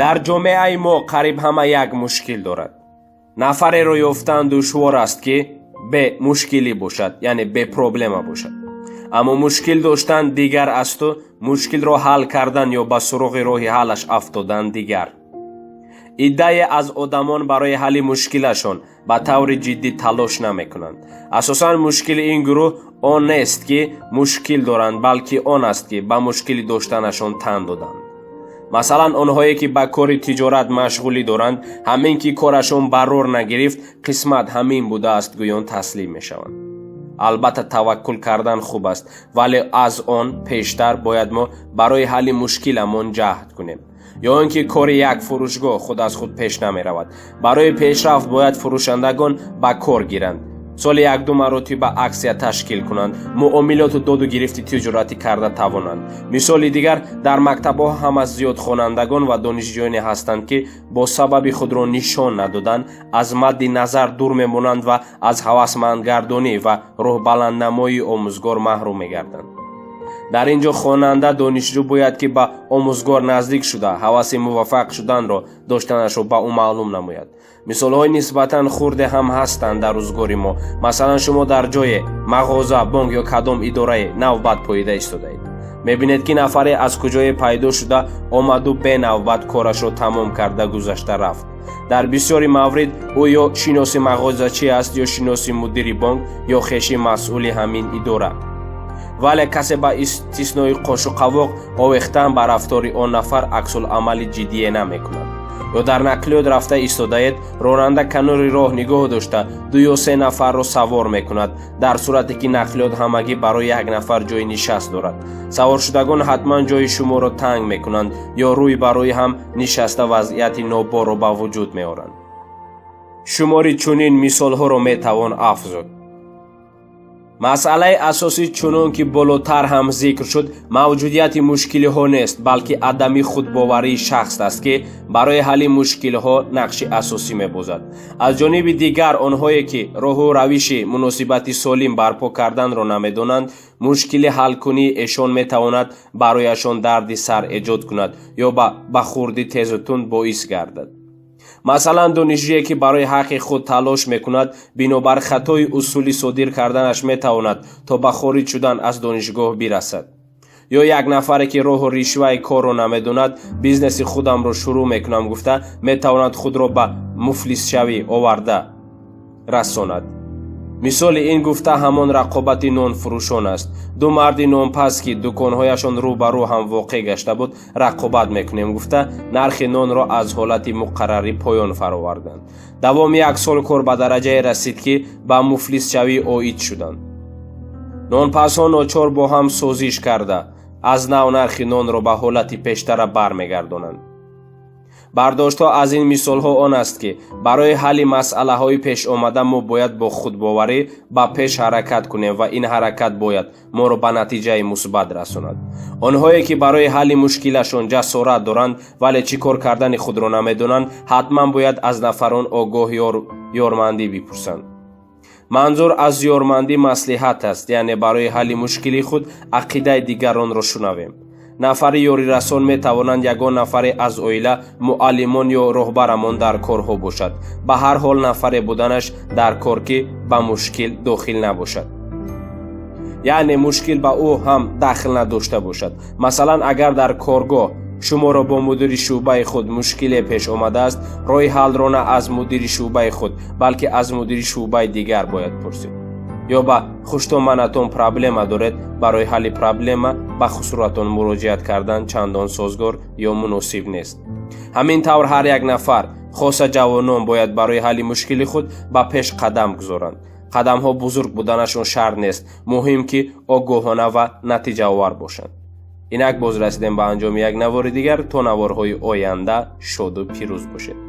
дар ҷомеаи мо қариб ҳама як мушкил дорад. нафареро ёфтан душвор аст ки бе мушкилӣ бошад, яъне бе проблема бошад. аммо мушкил доштан дигар асту мушкилро ҳал кардан ё ба суруғи роҳи ҳалаш афтодан дигар. иддае аз одамон барои ҳалли мушкилашон ба таври ҷиддӣ талош намекунанд. асосан мушкили ин гурӯҳ он нест ки мушкил доранд, балки он аст ки ба мушкили доштанашон тан доданд. масалан онҳое ки ба кори тиҷорат машғулӣ доранд, ҳамин ки корашон барор нагирифт, қисмат ҳамин будааст гӯён таслим мешаванд. албатта таваккул кардан хуб аст, вале аз он пештар бояд мо барои ҳалли мушкиламон ҷаҳд кунем. ё он ки кори як фурӯшгоҳ худ аз худ пеш намеравад. барои пешрафт бояд фурӯшандагон ба кор гиранд, соли 1-2 маротиба аксия ташкил кунанд, муомилоту доду гирифти тиҷоратӣ карда тавонанд. мисоли дигар, дар мактабҳо ҳам аз зиёд хонандагон ва донишҷӯёне ҳастанд ки бо сабаби худро нишон надодан аз мадди назар дур мемонанд ва аз ҳавасмандгардонӣ ва рӯҳбаланднамоии омӯзгор маҳрум мегарданд. дар ин ҷо хонанда донишҷӯ бояд ки ба омӯзгор наздик шуда ҳаваси муваффақ шуданро доштанашро ба ӯ маълум намояд. мисолҳои нисбатан хурде ҳам ҳастанд дар рӯзгори мо. масалан шумо дар ҷое мағоза, бонк ё кадом идорае навбат поида истодаед. мебинед ки нафаре аз куҷое пайдо шуда омаду бе навбат корашро тамом карда гузашта рафт. дар бисёри маврид ӯ ё шиноси мағозачӣ аст ё шиноси мудири бонк ё хеши масъули ҳамин идора. вале касе ба истиснои қошуқавоқ овехтан ба рафтори он нафар аксуламали ҷиддие намекунад. ё дар нақлиёт рафта истодаед, ронанда канори роҳ нигоҳ дошта 2 ё 3 нафарро савор мекунад, дар сурате ки нақлиёт ҳамагӣ барои як нафар ҷои нишаст дорад. саворшудагон ҳатман ҷои шуморо танг мекунанд ё рӯй ба рӯй ҳам нишаста вазъияти ноборро ба вуҷуд меоранд. шумори чунин мисолҳоро метавон афзуд. масъалаи асосӣ чунон ки болотар ҳам зикр шуд, мавҷудияти мушкилиҳо нест, балки адами худбоварии шахс аст ки барои ҳалли мушкилиҳо нақши асосӣ мебозад. аз ҷониби дигар онҳое ки роҳу равиши муносибати солим барпо карданро намедонанд, мушкили ҳалкунии эшон метавонад барояшон дарди сар эҷод кунад ё ба хурди тезу тунд боис гардад. масалан донишҷӯе ки барои ҳаққи худ талош мекунад, бинобар хатои усули содир карданаш метавонад то ба хорид шудан аз донишгоҳ бирасад. ё як нафаре ки роҳу ришваи корро намедонад, бизнеси худамро шурӯъ мекунам гуфта, метавонад худро ба муфлисшавӣ оварда расонад. мисоли ин гуфта ҳамон рақобати нонфурӯшон аст. 2 марди нонпаз ки дуконҳояшон рӯ ба рӯ ҳам воқеъ гашта буд, рақобат мекунем гуфта, нархи нонро аз ҳолати муқаррарӣ поён фароварданд. давоми 1 сол кор ба дараҷае расид ки ба муфлисшавӣ оид шуданд. нонпазҳо ночор бо ҳам созиш карда аз нав нархи нонро ба ҳолати пештара бармегардонанд. бардоштҳо аз ин мисолҳо он аст ки барои ҳалли масъалаҳои пешомада мо бояд бо худбоварӣ ба пеш ҳаракат кунем ва ин ҳаракат бояд моро ба натиҷаи мусбат расонад. онҳое ки барои ҳалли мушкилашон ҷасорат доранд, вале чӣ кор кардани худро намедонанд, ҳатман бояд аз нафарон огоҳ ёрмандӣ бипурсанд. манзур аз ёрмандӣ маслиҳат аст, яъне барои ҳалли мушкили худ ақидаи дигаронро шунавем. нафари ёрирасон метавонанд ягон нафаре аз оила, муаллимон ё роҳбарамон дар корҳо бошад. ба ҳар ҳол нафаре буданаш дар кор ки ба мушкил дохил набошад, яъне мушкил ба ӯ ҳам дахл надошта бошад. масалан агар дар коргоҳ шуморо бо мудири шуъбаи худ мушкиле пеш омадааст, роҳи ҳалро на аз мудири шуъбаи худ, балки аз мудири шуъбаи дигар бояд пурсид. ё ба хуштоманатон проблема доред, барои ҳалли проблема ба хусуратон муроҷиат кардан чандон созгор ё муносиб нест. ҳамин тавр ҳар як нафар, хоса ҷавонон, бояд барои ҳалли мушкили худ ба пеш қадам гузоранд. қадамҳо бузург буданашон шарт нест, муҳим ки огоҳона ва натиҷаовар бошанд. инак боз расидем ба анҷоми як навори дигар. то наворҳои оянда шоду пирӯз бошед.